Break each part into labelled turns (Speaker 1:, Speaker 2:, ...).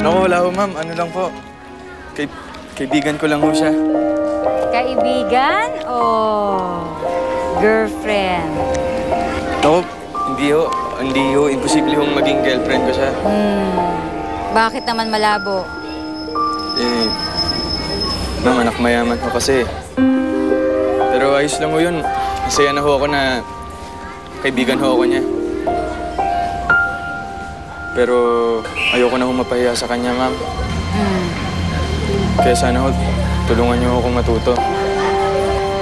Speaker 1: Naku, wala ho, ma'am. Ano lang po. Kaibigan ko lang ho siya.
Speaker 2: Kaibigan o girlfriend?
Speaker 1: Naku, hindi ho. Hindi ho. Imposible hong maging girlfriend ko siya.
Speaker 2: Bakit naman malabo?
Speaker 1: Eh, ma'am, anak mayaman ho kasi. Pero ayos lang ho yun. Masaya na ho ako na kaibigan ho ako niya. Pero ayoko na ho mapahiya sa kanya, ma'am. Kaya sana ho, tulungan niyo ako matuto.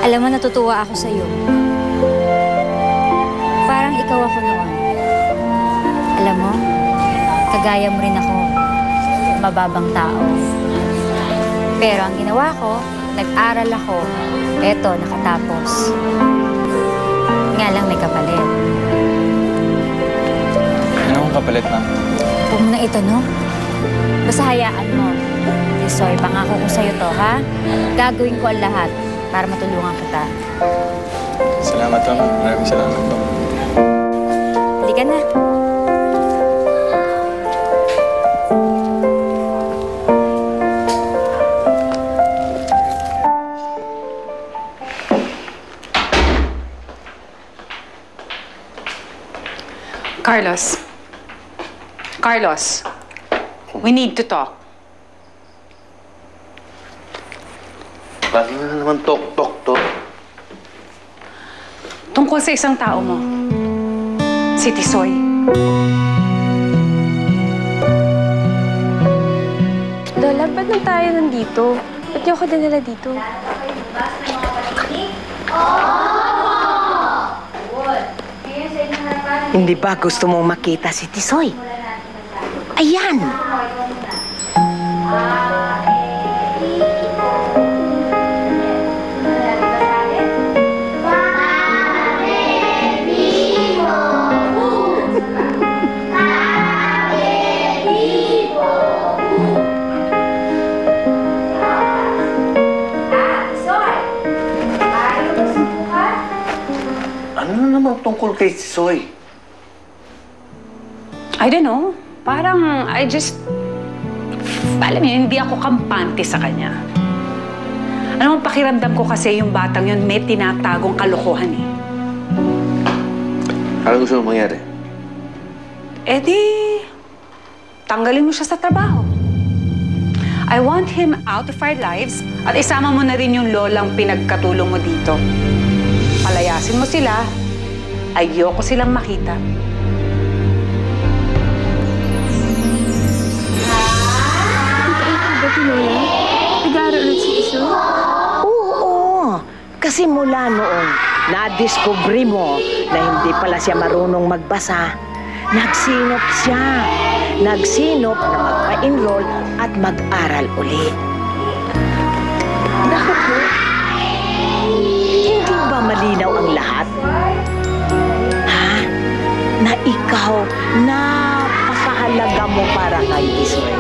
Speaker 2: Alam mo, natutuwa ako sa'yo. Parang ikaw ako noon. Alam mo, kagaya mo rin ako, mababang tao. Pero ang ginawa ko, nag-aral ako, eto, nakatapos. Nga lang may kapalit.
Speaker 1: Ano kong kapalit, ma'am?
Speaker 2: Huwag mo na ito, no? Basta hayaan mo. Soy, pangako ko sa'yo to, ha? Gagawin ko ang lahat para matulungan kita.
Speaker 1: Salamat, ma'am. Maraming salamat po.
Speaker 2: Halika na.
Speaker 3: Carlos. Carlos, we need to talk.
Speaker 4: Bakit na naman tok-tok-tok?
Speaker 3: Tungkol sa isang tao mo, si Tisoy.
Speaker 5: Lola, ba't na tayo nandito? Ba't niyo ako dinala dito?
Speaker 6: Hindi ba gusto mong makita si Tisoy? Ayan!
Speaker 4: Ano na naman tungkol kay Tisoy?
Speaker 3: I don't know. Parang alam mo, hindi ako kampante sa kanya. Ano ang pakiramdam ko kasi yung batang yun may tinatagong kalokohan eh.
Speaker 4: Ano gusto mong mangyari?
Speaker 3: Eh di, tanggalin mo siya sa trabaho. I want him out of our lives at isama mo na rin yung lolang pinagkatulong mo dito. Palayasin mo sila. Ayoko silang makita.
Speaker 5: Ba't yun, Lola? Nag-aaral ulit si Tisoy?
Speaker 6: Oo, kasi mula noon, nadiskubre mo na hindi pala siya marunong magbasa. Nagsinop siya. Nagsinop na magpa-enroll at mag-aral uli.
Speaker 5: Bakit po?
Speaker 6: Hindi ba malinaw ang lahat? Ha? Na ikaw, napakahalaga mo para kay Tisoy.